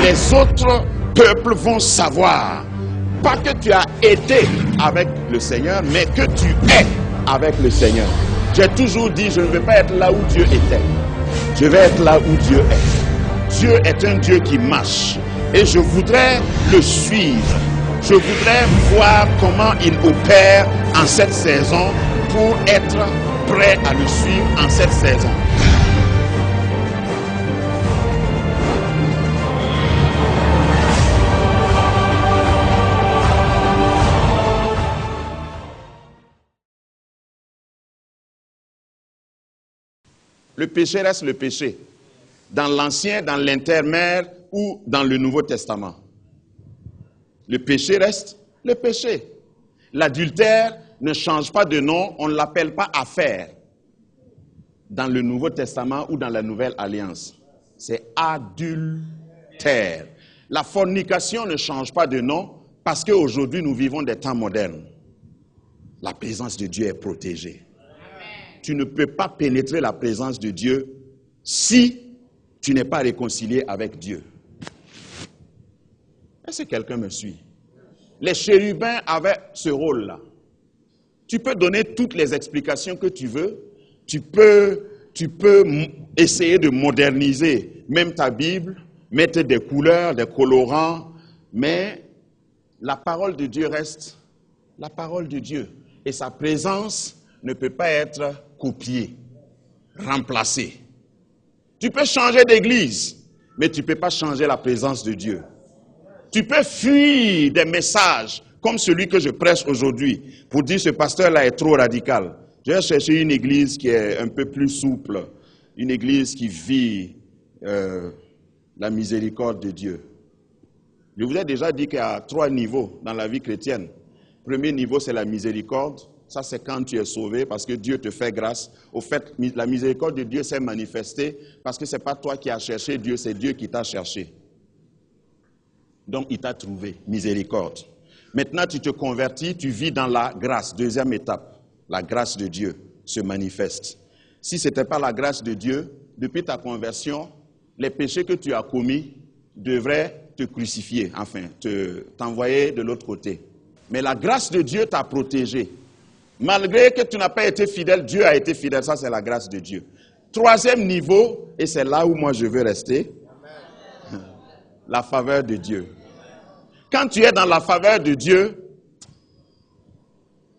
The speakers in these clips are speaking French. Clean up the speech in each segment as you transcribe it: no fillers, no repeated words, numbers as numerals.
Les autres peuples vont savoir, pas que tu as été avec le Seigneur, mais que tu es avec le Seigneur. J'ai toujours dit, je ne veux pas être là où Dieu était. Je vais être là où Dieu est. Dieu est un Dieu qui marche. Et je voudrais le suivre. Je voudrais voir comment il opère en cette saison pour être prêt à le suivre en cette saison. Le péché reste le péché, dans l'Ancien, dans l'Intermère ou dans le Nouveau Testament. Le péché reste le péché. L'adultère ne change pas de nom, on ne l'appelle pas affaire dans le Nouveau Testament ou dans la Nouvelle Alliance. C'est adultère. La fornication ne change pas de nom parce qu'aujourd'hui nous vivons des temps modernes. La présence de Dieu est protégée. Tu ne peux pas pénétrer la présence de Dieu si tu n'es pas réconcilié avec Dieu. Est-ce que quelqu'un me suit? Les chérubins avaient ce rôle-là. Tu peux donner toutes les explications que tu veux. Tu peux essayer de moderniser même ta Bible, mettre des couleurs, des colorants, mais la parole de Dieu reste la parole de Dieu. Et sa présence ne peut pas être copiée, remplacée. Tu peux changer d'église, mais tu ne peux pas changer la présence de Dieu. Tu peux fuir des messages comme celui que je prêche aujourd'hui pour dire ce pasteur-là est trop radical. Je vais chercher une église qui est un peu plus souple, une église qui vit la miséricorde de Dieu. Je vous ai déjà dit qu'il y a 3 niveaux dans la vie chrétienne. Le premier niveau, c'est la miséricorde. Ça, c'est quand tu es sauvé parce que Dieu te fait grâce. Au fait, la miséricorde de Dieu s'est manifestée parce que ce n'est pas toi qui as cherché Dieu, c'est Dieu qui t'a cherché. Donc, il t'a trouvé, miséricorde. Maintenant, tu te convertis, tu vis dans la grâce. Deuxième étape, la grâce de Dieu se manifeste. Si ce n'était pas la grâce de Dieu, depuis ta conversion, les péchés que tu as commis devraient te crucifier, enfin, t'envoyer de l'autre côté. Mais la grâce de Dieu t'a protégé. Malgré que tu n'as pas été fidèle, Dieu a été fidèle. Ça, c'est la grâce de Dieu. Troisième niveau, et c'est là où moi je veux rester, la faveur de Dieu. Quand tu es dans la faveur de Dieu,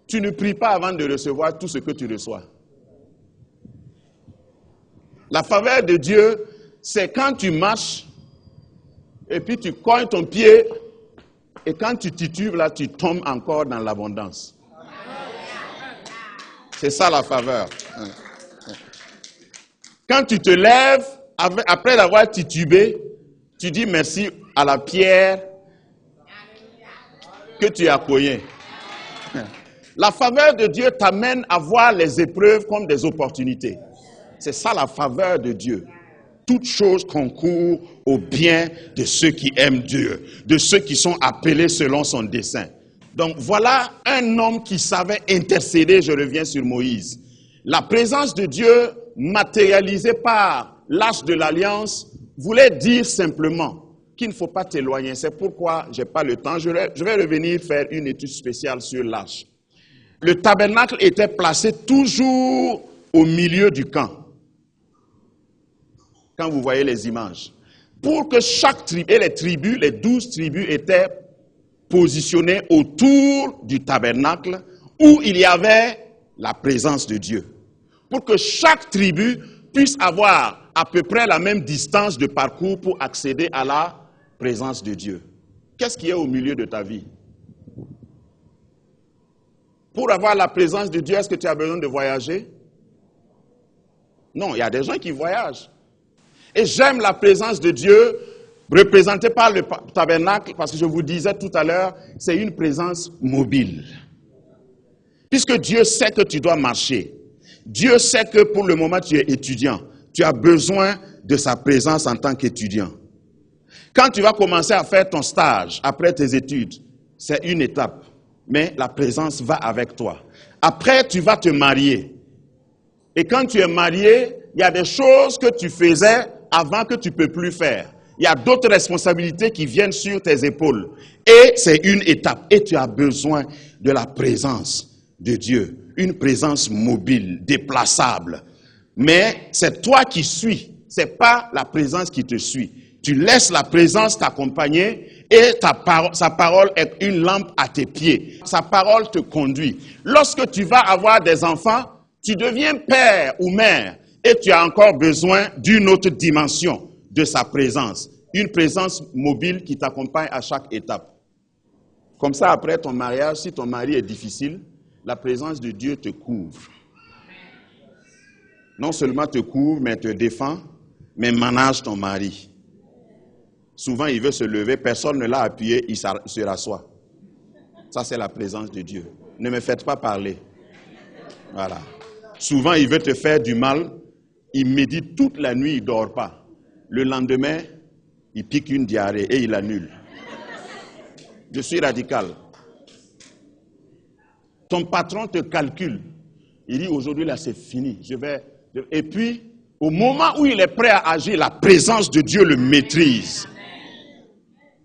tu ne pries pas avant de recevoir tout ce que tu reçois. La faveur de Dieu, c'est quand tu marches et puis tu cognes ton pied et quand tu titubes, là, tu tombes encore dans l'abondance. C'est ça la faveur. Quand tu te lèves, après avoir titubé, tu dis merci à la pierre que tu as cognée. La faveur de Dieu t'amène à voir les épreuves comme des opportunités. C'est ça la faveur de Dieu. Toute chose concourt au bien de ceux qui aiment Dieu, de ceux qui sont appelés selon son dessein. Donc voilà un homme qui savait intercéder, je reviens sur Moïse. La présence de Dieu matérialisée par l'arche de l'alliance voulait dire simplement qu'il ne faut pas t'éloigner. C'est pourquoi je n'ai pas le temps. Je vais revenir faire une étude spéciale sur l'arche. Le tabernacle était placé toujours au milieu du camp. Quand vous voyez les images. Pour que chaque tribu, et les tribus, les 12 tribus étaient positionnées autour du tabernacle où il y avait la présence de Dieu. Pour que chaque tribu puisse avoir à peu près la même distance de parcours pour accéder à la présence de Dieu. Qu'est-ce qui est au milieu de ta vie? Pour avoir la présence de Dieu, est-ce que tu as besoin de voyager? Non, il y a des gens qui voyagent. Et j'aime la présence de Dieu représentée par le tabernacle parce que je vous disais tout à l'heure, c'est une présence mobile. Puisque Dieu sait que tu dois marcher. Dieu sait que pour le moment tu es étudiant. Tu as besoin de sa présence en tant qu'étudiant. Quand tu vas commencer à faire ton stage après tes études, c'est une étape. Mais la présence va avec toi. Après, tu vas te marier. Et quand tu es marié, il y a des choses que tu faisais avant que tu ne peux plus faire. Il y a d'autres responsabilités qui viennent sur tes épaules. Et c'est une étape. Et tu as besoin de la présence de Dieu. Une présence mobile, déplaçable. Mais c'est toi qui suis. Ce n'est pas la présence qui te suit. Tu laisses la présence t'accompagner et sa parole est une lampe à tes pieds. Sa parole te conduit. Lorsque tu vas avoir des enfants, tu deviens père ou mère et tu as encore besoin d'une autre dimension de sa présence. Une présence mobile qui t'accompagne à chaque étape. Comme ça, après ton mariage, si ton mari est difficile, la présence de Dieu te couvre. Non seulement te couvre, mais te défend, mais manage ton mari. Souvent, il veut se lever, personne ne l'a appuyé, il se rassoit. Ça, c'est la présence de Dieu. Ne me faites pas parler. Voilà. Souvent, il veut te faire du mal, il médite toute la nuit, il ne dort pas. Le lendemain, il pique une diarrhée et il annule. Je suis radical. Ton patron te calcule. Il dit, aujourd'hui, là, c'est fini. Et puis, au moment où il est prêt à agir, la présence de Dieu le maîtrise.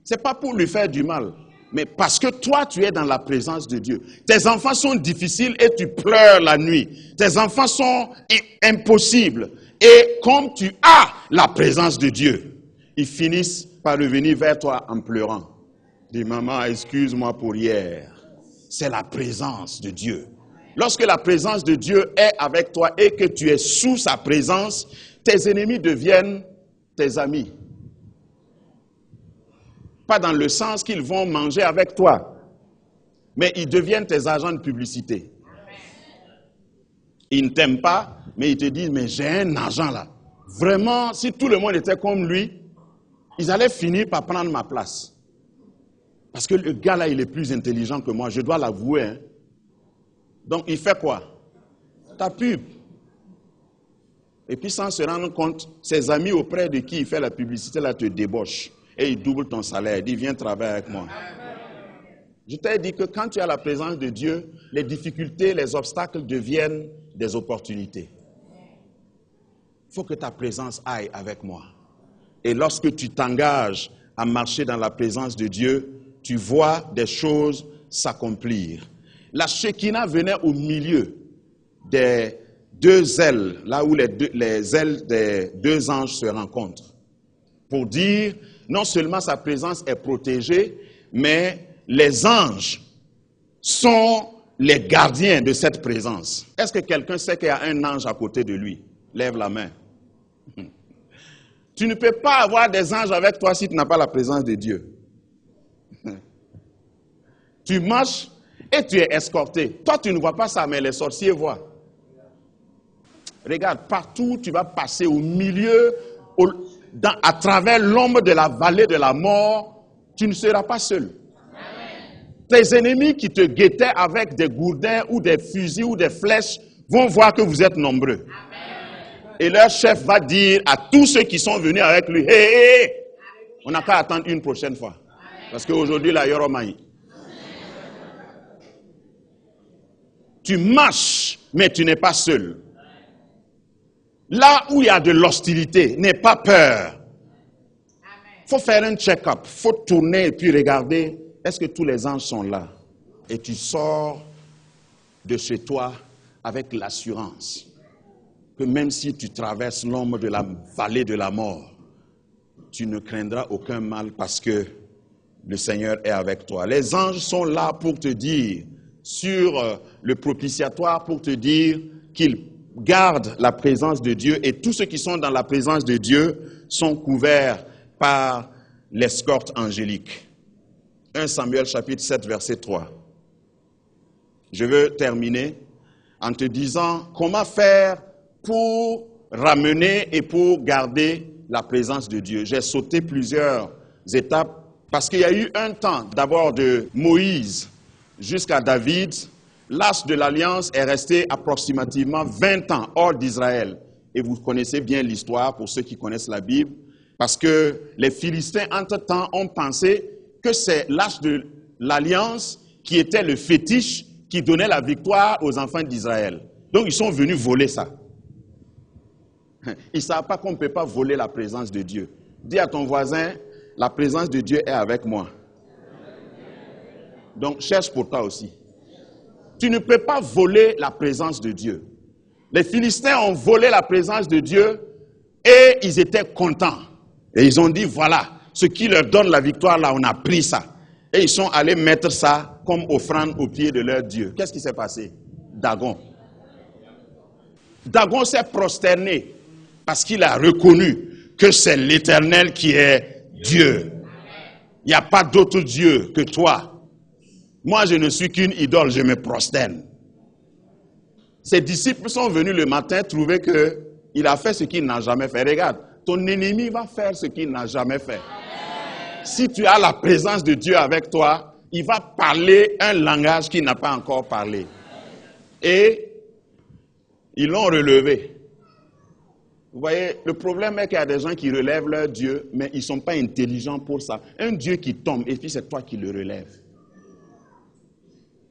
Ce n'est pas pour lui faire du mal, mais parce que toi, tu es dans la présence de Dieu. Tes enfants sont difficiles et tu pleures la nuit. Tes enfants sont impossibles. Et comme tu as la présence de Dieu, ils finissent par revenir vers toi en pleurant. Dis, maman, excuse-moi pour hier. C'est la présence de Dieu. Lorsque la présence de Dieu est avec toi et que tu es sous sa présence, tes ennemis deviennent tes amis. Pas dans le sens qu'ils vont manger avec toi, mais ils deviennent tes agents de publicité. Ils ne t'aiment pas, mais ils te disent, mais j'ai un agent là. Vraiment, si tout le monde était comme lui, ils allaient finir par prendre ma place. Parce que le gars là, il est plus intelligent que moi, je dois l'avouer. Hein. Donc, il fait quoi? Ta pub. Et puis, sans se rendre compte, ses amis auprès de qui il fait la publicité là te débauchent. Et il double ton salaire. Il dit, viens travailler avec moi. Je t'ai dit que quand tu as la présence de Dieu, les difficultés, les obstacles deviennent des opportunités. Il faut que ta présence aille avec moi. Et lorsque tu t'engages à marcher dans la présence de Dieu, tu vois des choses s'accomplir. La Shekinah venait au milieu des deux ailes, là où les ailes des deux anges se rencontrent. Pour dire, non seulement sa présence est protégée, mais les anges sont les gardiens de cette présence. Est-ce que quelqu'un sait qu'il y a un ange à côté de lui? Lève la main. Tu ne peux pas avoir des anges avec toi si tu n'as pas la présence de Dieu. Tu marches et tu es escorté. Toi, tu ne vois pas ça, mais les sorciers voient. Regarde, partout tu vas passer au milieu, à travers l'ombre de la vallée de la mort, tu ne seras pas seul. Tes ennemis qui te guettaient avec des gourdins ou des fusils ou des flèches vont voir que vous êtes nombreux. Amen. Et leur chef va dire à tous ceux qui sont venus avec lui, hey, on n'a qu'à attendre une prochaine fois. Amen. Parce qu'aujourd'hui, la Yoromai. Tu marches, mais tu n'es pas seul. Là où il y a de l'hostilité, n'aie pas peur. Il faut faire un check-up, il faut tourner et puis regarder. Est-ce que tous les anges sont là? Et tu sors de chez toi avec l'assurance que même si tu traverses l'ombre de la vallée de la mort, tu ne craindras aucun mal parce que le Seigneur est avec toi. Les anges sont là pour te dire, sur le propitiatoire, pour te dire qu'ils gardent la présence de Dieu et tous ceux qui sont dans la présence de Dieu sont couverts par l'escorte angélique. 1 Samuel chapitre 7 verset 3. Je veux terminer en te disant comment faire pour ramener et pour garder la présence de Dieu. J'ai sauté plusieurs étapes parce qu'il y a eu un temps d'abord de Moïse jusqu'à David l'arche de l'Alliance est restée approximativement 20 ans hors d'Israël. Et vous connaissez bien l'histoire pour ceux qui connaissent la Bible, parce que les Philistins, entre-temps, ont pensé que c'est l'arche de l'Alliance qui était le fétiche qui donnait la victoire aux enfants d'Israël. Donc ils sont venus voler ça. Ils ne savent pas qu'on ne peut pas voler la présence de Dieu. Dis à ton voisin, la présence de Dieu est avec moi. Donc cherche pour toi aussi. Tu ne peux pas voler la présence de Dieu. Les Philistins ont volé la présence de Dieu et ils étaient contents. Et ils ont dit, voilà, ce qui leur donne la victoire, là, on a pris ça. Et ils sont allés mettre ça comme offrande au pied de leur Dieu. Qu'est-ce qui s'est passé? Dagon. Dagon s'est prosterné parce qu'il a reconnu que c'est l'Éternel qui est Dieu. Il n'y a pas d'autre Dieu que toi. Moi, je ne suis qu'une idole, je me prosterne. Ses disciples sont venus le matin trouver qu'il a fait ce qu'il n'a jamais fait. Regarde, ton ennemi va faire ce qu'il n'a jamais fait. Si tu as la présence de Dieu avec toi, il va parler un langage qu'il n'a pas encore parlé. Et ils l'ont relevé. Vous voyez, le problème est qu'il y a des gens qui relèvent leur Dieu, mais ils ne sont pas intelligents pour ça. Un Dieu qui tombe, et puis c'est toi qui le relèves.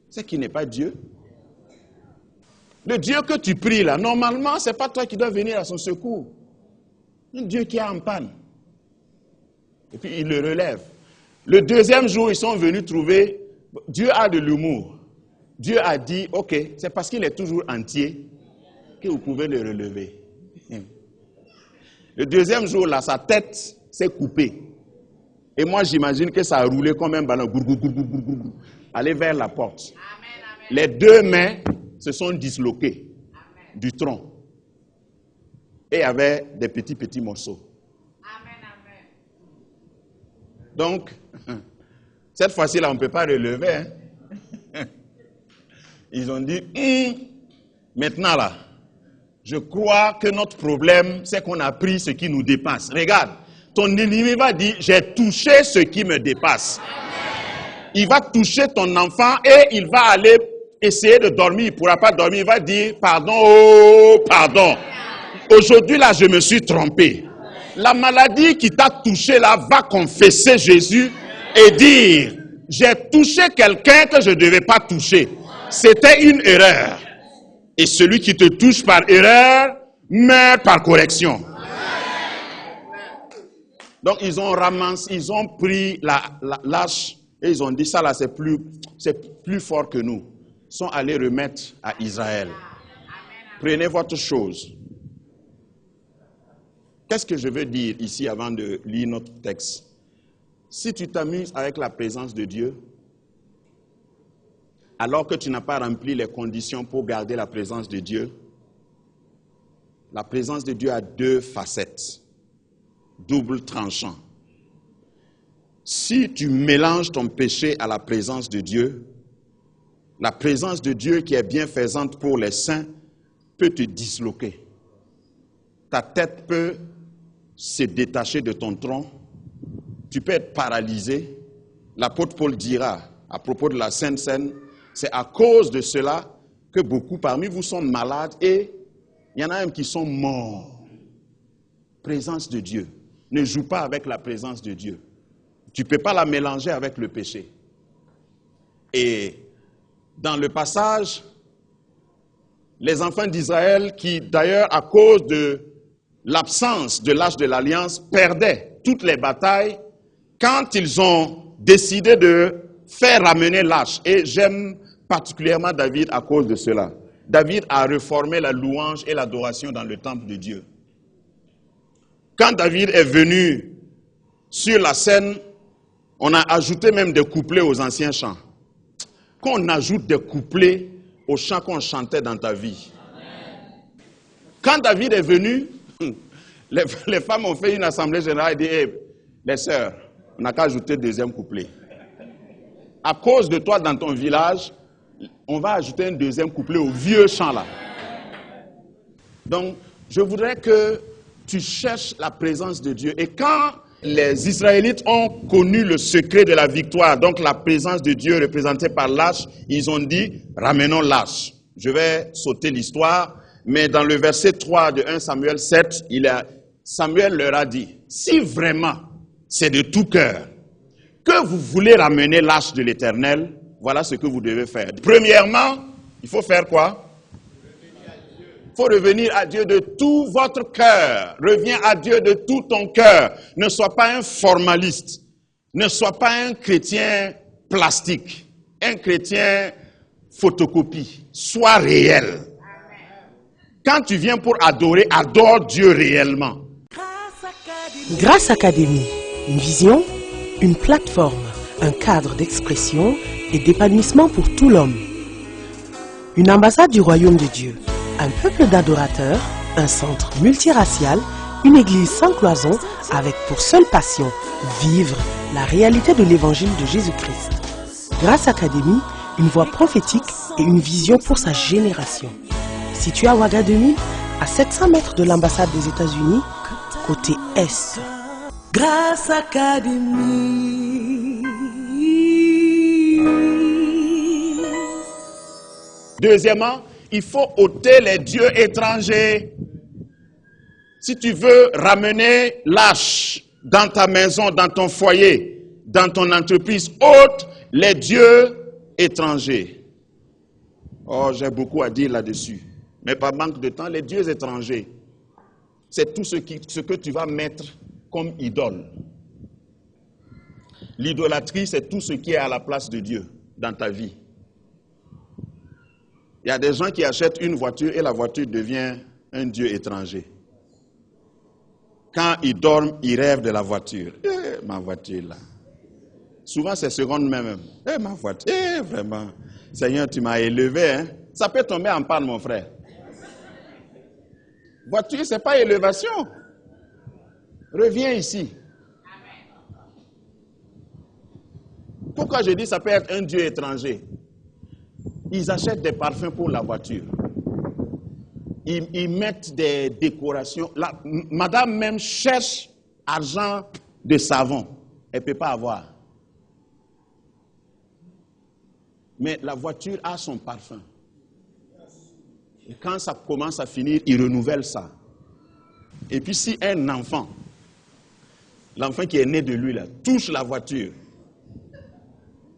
C'est qui n'est pas Dieu. Le Dieu que tu pries là, normalement, ce n'est pas toi qui dois venir à son secours. Un Dieu qui est en panne. Et puis il le relève. Le deuxième jour, ils sont venus trouver, Dieu a de l'humour. Dieu a dit, ok, c'est parce qu'il est toujours entier que vous pouvez le relever. Le deuxième jour, là, sa tête s'est coupée. Et moi, j'imagine que ça a roulé comme un ballon. Aller vers la porte. Amen, amen. Les deux mains se sont disloquées du tronc. Et il y avait des petits morceaux. Amen, amen. Donc, cette fois-ci, là, on ne peut pas relever. Hein? Ils ont dit, maintenant là, je crois que notre problème, c'est qu'on a pris ce qui nous dépasse. Regarde, ton ennemi va dire, j'ai touché ce qui me dépasse. Il va toucher ton enfant et il va aller essayer de dormir. Il ne pourra pas dormir. Il va dire, pardon, oh, pardon. Aujourd'hui, là, je me suis trompé. La maladie qui t'a touché, là, va confesser Jésus et dire, j'ai touché quelqu'un que je ne devais pas toucher. C'était une erreur. Et celui qui te touche par erreur, meurt par correction. Donc, ils ont ramassé, ils ont pris l'âche et ils ont dit, ça là, c'est plus fort que nous. Ils sont allés remettre à Israël. Prenez votre chose. Qu'est-ce que je veux dire ici avant de lire notre texte? Si tu t'amuses avec la présence de Dieu, alors que tu n'as pas rempli les conditions pour garder la présence de Dieu, la présence de Dieu a deux facettes, double tranchant. Si tu mélanges ton péché à la présence de Dieu, la présence de Dieu qui est bienfaisante pour les saints peut te disloquer. Ta tête peut se détacher de ton tronc, tu peux être paralysé. L'apôtre Paul dira à propos de la Sainte Seine, c'est à cause de cela que beaucoup parmi vous sont malades et il y en a même qui sont morts. Présence de Dieu. Ne joue pas avec la présence de Dieu. Tu ne peux pas la mélanger avec le péché. Et dans le passage, les enfants d'Israël qui d'ailleurs à cause de l'absence de l'arche de l'Alliance perdaient toutes les batailles quand ils ont décidé de faire ramener l'arche. Et j'aime particulièrement David à cause de cela. David a reformé la louange et l'adoration dans le temple de Dieu. Quand David est venu sur la scène, on a ajouté même des couplets aux anciens chants. Qu'on ajoute des couplets aux chants qu'on chantait dans ta vie. Quand David est venu, les femmes ont fait une assemblée générale et dit, hey, les sœurs, on n'a qu'à ajouter deuxième couplet. À cause de toi dans ton village, on va ajouter un deuxième couplet au vieux chant là. Donc, je voudrais que tu cherches la présence de Dieu. Et quand les Israélites ont connu le secret de la victoire, donc la présence de Dieu représentée par l'arche, ils ont dit, ramenons l'arche. Je vais sauter l'histoire, mais dans le verset 3 de 1 Samuel 7, Samuel leur a dit, si vraiment c'est de tout cœur que vous voulez ramener l'arche de l'Éternel, voilà ce que vous devez faire. Premièrement, il faut faire quoi? Il faut revenir à Dieu de tout votre cœur. Reviens à Dieu de tout ton cœur. Ne sois pas un formaliste. Ne sois pas un chrétien plastique. Un chrétien photocopie. Sois réel. Quand tu viens pour adorer, adore Dieu réellement. Grâce Académie, une vision, une plateforme, un cadre d'expression et d'épanouissement pour tout l'homme. Une ambassade du royaume de Dieu, un peuple d'adorateurs, un centre multiracial, une église sans cloison avec pour seule passion vivre la réalité de l'évangile de Jésus-Christ. Grâce Académie, une voix prophétique et une vision pour sa génération. Situé à Ouagadougou, à 700 mètres de l'ambassade des États-Unis, côté Est. Grâce Académie. Deuxièmement, il faut ôter les dieux étrangers. Si tu veux ramener l'arche dans ta maison, dans ton foyer, dans ton entreprise, ôte les dieux étrangers. Oh, j'ai beaucoup à dire là-dessus. Mais par manque de temps, les dieux étrangers, c'est tout ce que tu vas mettre comme idole. L'idolâtrie, c'est tout ce qui est à la place de Dieu dans ta vie. Il y a des gens qui achètent une voiture et la voiture devient un dieu étranger. Quand ils dorment, ils rêvent de la voiture. Ma voiture là. Souvent c'est seconde main même. Ma voiture. Vraiment. Seigneur, tu m'as élevé. Hein? Ça peut tomber en panne, mon frère. Voiture, ce n'est pas élévation. Reviens ici. Pourquoi je dis ça peut être un dieu étranger? Ils achètent des parfums pour la voiture. Ils mettent des décorations. Madame même cherche argent de savon. Elle ne peut pas avoir. Mais la voiture a son parfum. Et quand ça commence à finir, il renouvelle ça. Et puis si un enfant, l'enfant qui est né de lui, là, touche la voiture,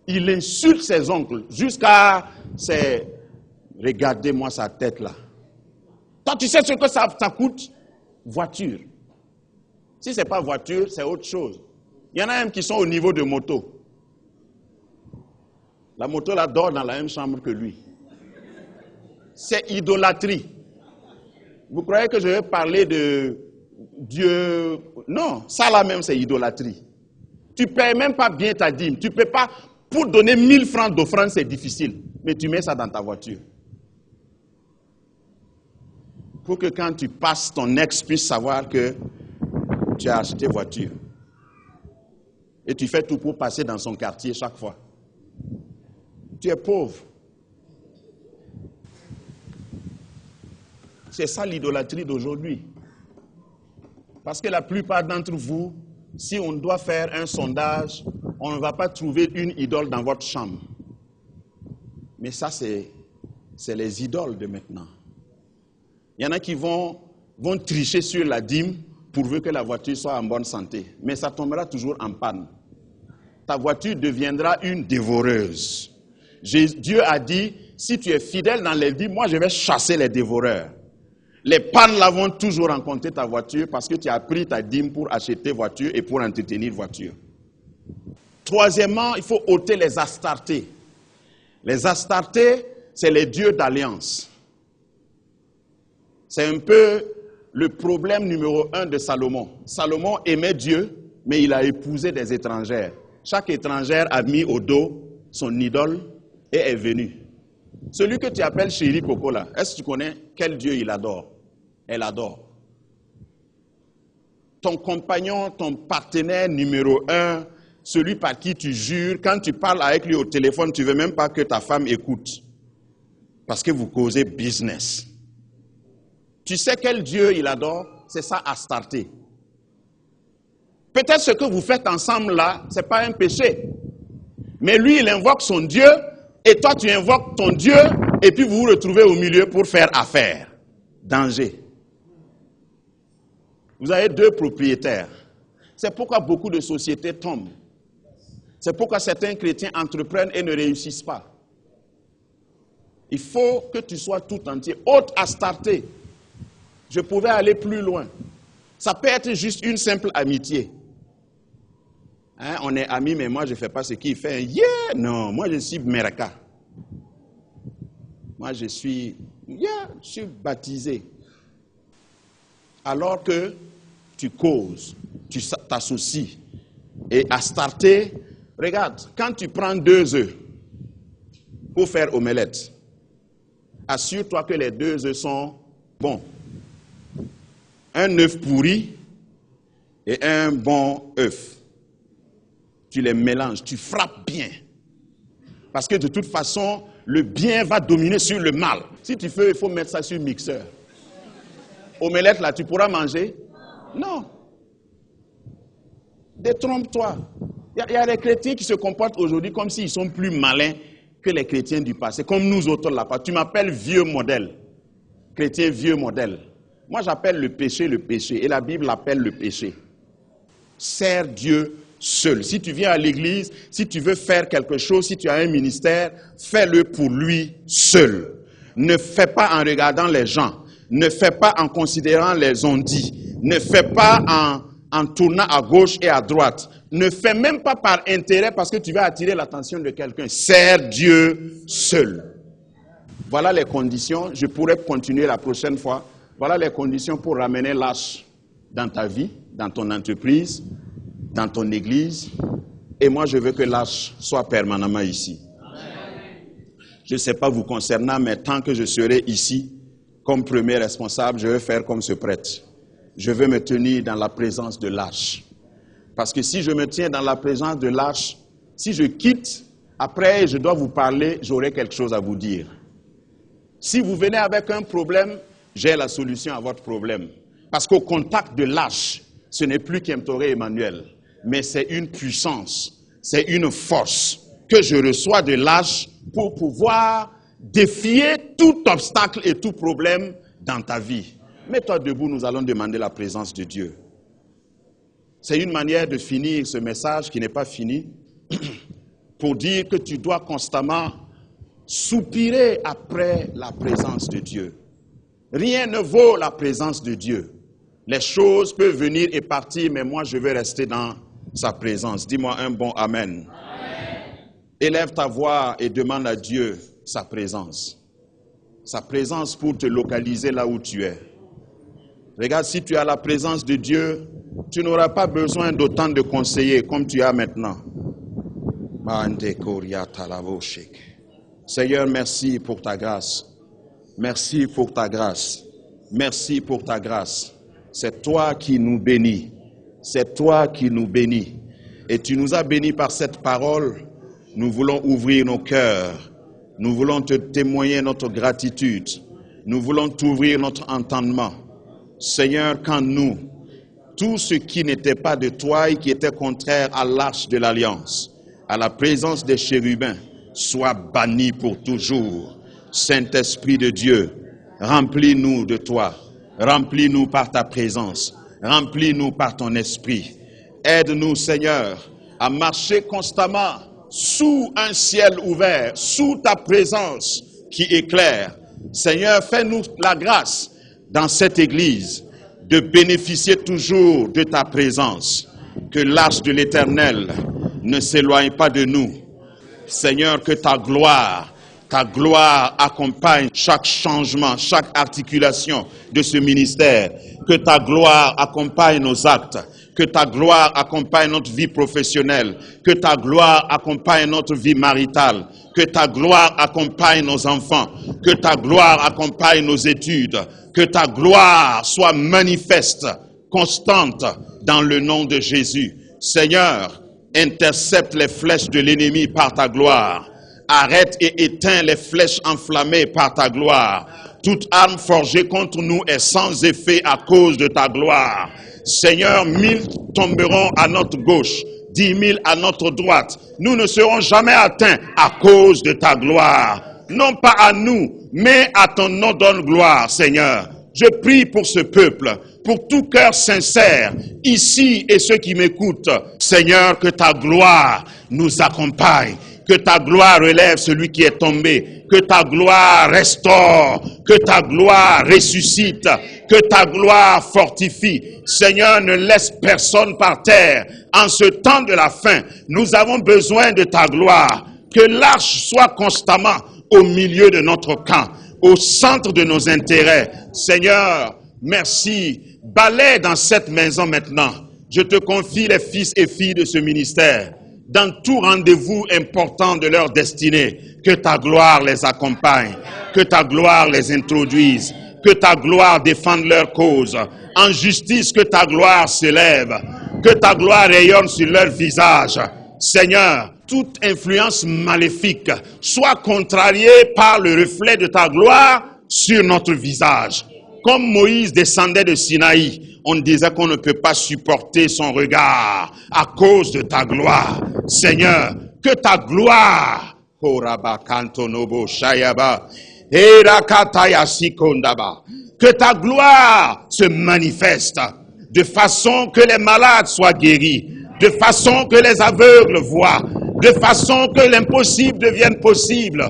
il insulte ses oncles jusqu'à ses... Regardez-moi sa tête là. Toi, tu sais ce que ça coûte? Voiture. Si ce n'est pas voiture, c'est autre chose. Il y en a même qui sont au niveau de moto. La moto là dort dans la même chambre que lui. C'est idolâtrie. Vous croyez que je vais parler de Dieu? Non, ça là même c'est idolâtrie. Tu ne payes même pas bien ta dîme. Tu ne peux pas, pour donner 1000 francs d'offrande, c'est difficile. Mais tu mets ça dans ta voiture. Pour que quand tu passes, ton ex puisse savoir que tu as acheté voiture. Et tu fais tout pour passer dans son quartier chaque fois. Tu es pauvre. C'est ça l'idolâtrie d'aujourd'hui. Parce que la plupart d'entre vous, si on doit faire un sondage, on ne va pas trouver une idole dans votre chambre. Mais ça, c'est les idoles de maintenant. Il y en a qui vont tricher sur la dîme pourvu que la voiture soit en bonne santé. Mais ça tombera toujours en panne. Ta voiture deviendra une dévoreuse. Dieu a dit, si tu es fidèle dans les dîmes, moi je vais chasser les dévoreurs. Les pannes là vont toujours rencontrer ta voiture parce que tu as pris ta dîme pour acheter voiture et pour entretenir voiture. Troisièmement, il faut ôter les astartés. Les astartés, c'est les dieux d'alliance. C'est un peu le problème numéro 1 de Salomon. Salomon aimait Dieu, mais il a épousé des étrangères. Chaque étrangère a mis au dos son idole et est venue. Celui que tu appelles chéri Coco là, est-ce que tu connais quel Dieu il adore? Elle adore. Ton compagnon, ton partenaire numéro 1, celui par qui tu jures, quand tu parles avec lui au téléphone, tu ne veux même pas que ta femme écoute. Parce que vous causez business. Tu sais quel Dieu il adore? C'est ça Astarté. Peut-être ce que vous faites ensemble là, ce n'est pas un péché. Mais lui, il invoque son Dieu, et toi, tu invoques ton Dieu, et puis vous vous retrouvez au milieu pour faire affaire. Danger. Vous avez deux propriétaires. C'est pourquoi beaucoup de sociétés tombent. C'est pourquoi certains chrétiens entreprennent et ne réussissent pas. Il faut que tu sois tout entier. Autre à starter. Je pouvais aller plus loin. Ça peut être juste une simple amitié. Hein, on est amis, mais moi je ne fais pas ce qu'il fait. Yeah! Non, moi je suis Meraka. Moi je suis baptisé. Alors que tu causes, tu t'associes. Et à starter, regarde, quand tu prends 2 œufs pour faire omelette, assure-toi que les 2 œufs sont bons. Un œuf pourri et un bon œuf. Tu les mélanges, tu frappes bien. Parce que de toute façon, le bien va dominer sur le mal. Si tu veux, il faut mettre ça sur le mixeur. Omelette là, tu pourras manger? Non. Détrompe-toi. Il y a des chrétiens qui se comportent aujourd'hui comme s'ils sont plus malins que les chrétiens du passé, comme nous autres là-bas. Tu m'appelles vieux modèle. Chrétien vieux modèle. Moi j'appelle le péché, et la Bible l'appelle le péché. Sers Dieu seul. Si tu viens à l'église, si tu veux faire quelque chose, si tu as un ministère, fais-le pour lui seul. Ne fais pas en regardant les gens. Ne fais pas en considérant les on-dit. Ne fais pas en tournant à gauche et à droite. Ne fais même pas par intérêt parce que tu vas attirer l'attention de quelqu'un. Sers Dieu seul. Voilà les conditions. Je pourrais continuer la prochaine fois. Voilà les conditions pour ramener l'âge dans ta vie, dans ton entreprise, dans ton église. Et moi, je veux que l'âge soit permanemment ici. Je ne sais pas vous concernant, mais tant que je serai ici, comme premier responsable, je vais faire comme ce prêtre. Je veux me tenir dans la présence de l'Arche. Parce que si je me tiens dans la présence de l'Arche, si je quitte, après je dois vous parler, j'aurai quelque chose à vous dire. Si vous venez avec un problème, j'ai la solution à votre problème. Parce qu'au contact de l'Arche, ce n'est plus Kemtore Emmanuel, mais c'est une puissance, c'est une force que je reçois de l'Arche pour pouvoir défier tout obstacle et tout problème dans ta vie. Mets-toi debout, nous allons demander la présence de Dieu. C'est une manière de finir ce message qui n'est pas fini, pour dire que tu dois constamment soupirer après la présence de Dieu. Rien ne vaut la présence de Dieu. Les choses peuvent venir et partir, mais moi je vais rester dans sa présence. Dis-moi un bon amen. Amen. Élève ta voix et demande à Dieu sa présence. Sa présence pour te localiser là où tu es. Regarde, si tu as la présence de Dieu, tu n'auras pas besoin d'autant de conseillers comme tu as maintenant. Seigneur, merci pour ta grâce. Merci pour ta grâce. Merci pour ta grâce. C'est toi qui nous bénis. C'est toi qui nous bénis. Et tu nous as bénis par cette parole. Nous voulons ouvrir nos cœurs. Nous voulons te témoigner notre gratitude. Nous voulons t'ouvrir notre entendement. Seigneur, quand nous, tout ce qui n'était pas de toi et qui était contraire à l'arche de l'alliance, à la présence des chérubins, soit banni pour toujours. Saint-Esprit de Dieu, remplis-nous de toi. Remplis-nous par ta présence. Remplis-nous par ton esprit. Aide-nous, Seigneur, à marcher constamment sous un ciel ouvert, sous ta présence qui éclaire. Seigneur, fais-nous la grâce dans cette église de bénéficier toujours de ta présence. Que l'arche de l'Éternel ne s'éloigne pas de nous. Seigneur, que ta gloire accompagne chaque changement, chaque articulation de ce ministère. Que ta gloire accompagne nos actes. Que ta gloire accompagne notre vie professionnelle. Que ta gloire accompagne notre vie maritale. Que ta gloire accompagne nos enfants. Que ta gloire accompagne nos études. Que ta gloire soit manifeste, constante dans le nom de Jésus. Seigneur, intercepte les flèches de l'ennemi par ta gloire. Arrête et éteins les flèches enflammées par ta gloire. Toute arme forgée contre nous est sans effet à cause de ta gloire. Seigneur, 1000 tomberont à notre gauche, 10 000 à notre droite. Nous ne serons jamais atteints à cause de ta gloire. Non pas à nous, mais à ton nom donne gloire, Seigneur. Je prie pour ce peuple, pour tout cœur sincère, ici et ceux qui m'écoutent. Seigneur, que ta gloire nous accompagne, que ta gloire relève celui qui est tombé, que ta gloire restaure, que ta gloire ressuscite, que ta gloire fortifie. Seigneur, ne laisse personne par terre. En ce temps de la fin, nous avons besoin de ta gloire. Que l'arche soit constamment au milieu de notre camp, au centre de nos intérêts. Seigneur, merci. Balaie dans cette maison maintenant. Je te confie les fils et filles de ce ministère. Dans tout rendez-vous important de leur destinée, que ta gloire les accompagne, que ta gloire les introduise, que ta gloire défende leur cause. En justice, que ta gloire s'élève, que ta gloire rayonne sur leur visage. Seigneur, toute influence maléfique soit contrariée par le reflet de ta gloire sur notre visage. Comme Moïse descendait de Sinaï, on disait qu'on ne peut pas supporter son regard à cause de ta gloire. Seigneur, que ta gloire, que ta gloire se manifeste de façon que les malades soient guéris, de façon que les aveugles voient, de façon que l'impossible devienne possible.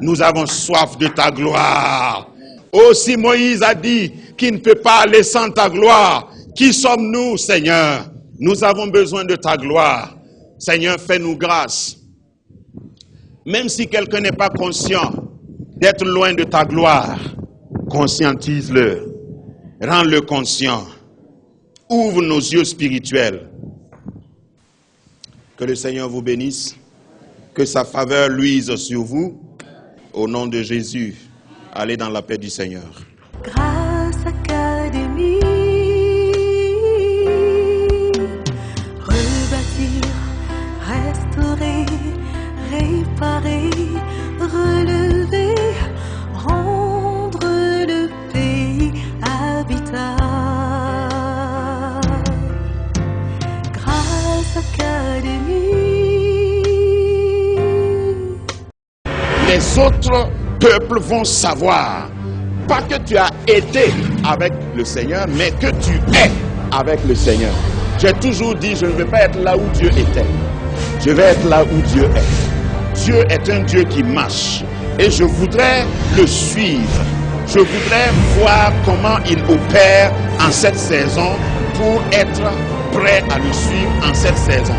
Nous avons soif de ta gloire. Aussi Moïse a dit qu'il ne peut pas aller sans ta gloire. Qui sommes-nous, Seigneur? Nous avons besoin de ta gloire. Seigneur, fais-nous grâce. Même si quelqu'un n'est pas conscient d'être loin de ta gloire, conscientise-le. Rends-le conscient. Ouvre nos yeux spirituels. Que le Seigneur vous bénisse. Que sa faveur luise sur vous. Au nom de Jésus, allez dans la paix du Seigneur. Grâce Académie, rebâtir, restaurer, réparer, relever, rendre le pays habitable. Grâce Académie. Les autres peuples vont savoir, pas que tu as été avec le Seigneur, mais que tu es avec le Seigneur. J'ai toujours dit, je ne veux pas être là où Dieu était. Je vais être là où Dieu est. Dieu est un Dieu qui marche. Et je voudrais le suivre. Je voudrais voir comment il opère en cette saison pour être prêt à le suivre en cette saison.